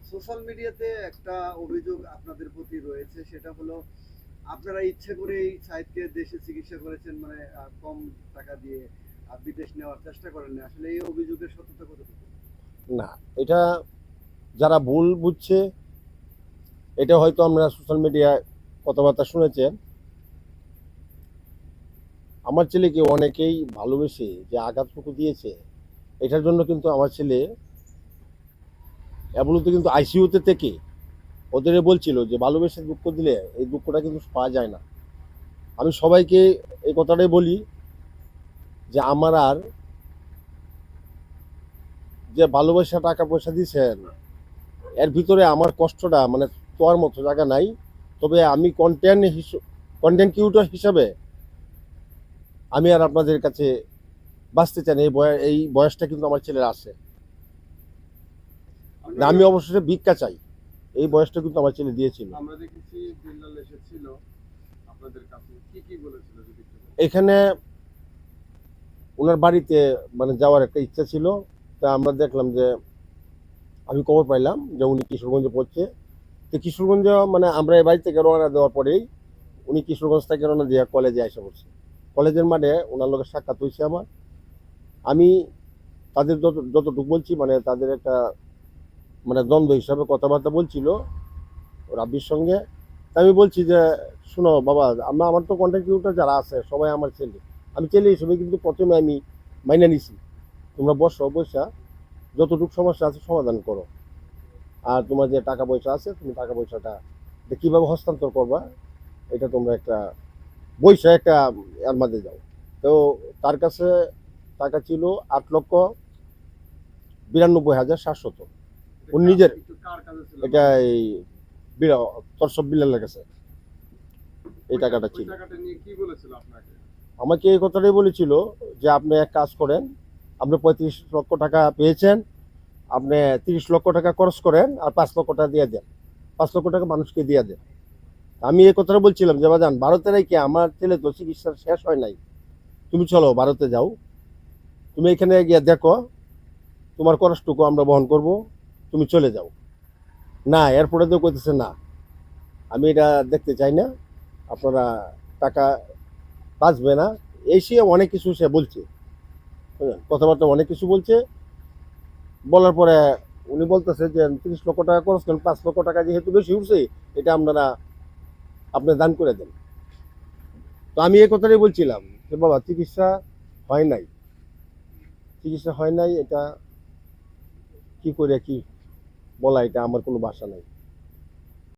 Social মিডিয়াতে একটা অভিযোগ আপনাদের প্রতি রয়েছে, সেটা হলো আপনারা ইচ্ছে করেই সাইদকে দেশে চিকিৎসা করেছেন, মানে কম টাকা দিয়ে বিদেশ নেওয়ার চেষ্টা করেন না। আসলে এই অভিযোগের সত্যতা কতটুকু? না, এটা যারা ভুল বুঝছে, এটা হয়তো আমরা সোশ্যাল মিডিয়ায় কথাবার্তা শুনেছেন। আমার ছেলেকে অনেকেই ভালোবেসে যে আঘাতটুকু দিয়েছে, এটার জন্য কিন্তু আমার ছেলে এমনতে কিন্তু আইসিইউতে থেকে ওদের বলছিল যে ভালোবেসে দুঃখ দিলে এই দুঃখটা কিন্তু পাওয়া যায় না। আমি সবাইকে এই কথাটাই বলি যে আমার আর যে ভালোবাসা টাকা পয়সা দিয়েছেন, এর ভিতরে আমার কষ্টটা মানে তোয়ার মতো জায়গা নাই। তবে আমি কন্টেন্ট ক্রিয়েটর হিসাবে আমি আর আপনাদের কাছে বাঁচতে চান, এই বয়সটা কিন্তু আমার ছেলের আছে না। আমরা আমি অবশ্যই ভিক্ষা চাই, এই বয়সটা কিন্তু আমার ছেলে দিয়েছিল। আমরা দেখেছি বিল্লাল এসেছিল আপনাদের কাছে, কি কি বলেছিল যদি একটু বলেন? এখানে ওনার বাড়িতে মানে যাওয়ার একটা ইচ্ছা ছিল। তা আমরা দেখলাম যে আমি খবর পাইলাম যে উনি কিশোরগঞ্জে পড়ছে। তো কিশোরগঞ্জ মানে আমরা এই বাড়ি থেকে রওনা দেওয়ার পরেই উনি কিশোরগঞ্জ থেকে রওনা দিয়ে কলেজে এসে পড়ছে। কলেজের মাঠে ওনার লোকের সাক্ষাৎ হয়েছে আমার। আমি তাদের যতটুকু বলছি মানে তাদের একটা মানে দ্বন্দ্ব হিসাবে কথাবার্তা বলছিল রাব্বির সঙ্গে। তা আমি বলছি যে শোনো বাবা, আমার তো কন্টেন্ট ক্রিয়েটর যারা আছে সবাই আমার ছেলে, আমি ছেলে হিসেবে কিন্তু প্রথমে আমি মাইনে নিছি। তোমরা বসা যতটুকু সমস্যা আছে সমাধান করো, আর তোমার যে টাকা পয়সা আছে তুমি টাকা পয়সাটা কীভাবে হস্তান্তর করবা এটা তোমরা একটা একটা এর মাঝে যাও। তো তার কাছে টাকা ছিল 8,92,700। উনি নিজের একটু কার কাছে ছিল? এটা এই তরসব বিল্লালের কাছে এই টাকাটা ওই ছিল। টাকাটা নিয়ে কি বলেছিল আপনাকে? আমাকে এই কথাটাই বলেছিল যে আপনি এক কাজ করেন, আপনি 35 লক্ষ টাকা পেয়েছেন, আপনি 30 লক্ষ টাকা খরচ করেন আর 5 লক্ষ টাকা দিয়ে দেন, 5 লক্ষ টাকা মানুষকে দিয়ে দেন। আমি এই কথাটা বলছিলাম যে বাজান ভারতে রেখে আমার ছেলে তো চিকিৎসা শেষ হয় নাই, তুমি চলো ভারতে যাও, তুমি এখানে গিয়ে দেখো, তোমার খরচটুকু আমরা বহন করব, তুমি চলে যাও। না, এরপরে তো কইতেছে না, আমি এটা দেখতে চাই না, আপনারা টাকা বাঁচবে না। এই সে অনেক কিছু সে বলছে, কথাবার্তা অনেক কিছু বলছে। বলার পরে উনি বলতেছে যে 30 লক্ষ টাকা খরচ করেন, 5 লক্ষ টাকা যেহেতু বেশি উঠছে, এটা আপনারা আপনি দান করে দেন। তো আমি এই কথাটাই বলছিলাম যে বাবা হয় নাই, চিকিৎসা হয় নাই, এটা কি করে কি বলা, এটা আমার কোনো ভাষা নাই।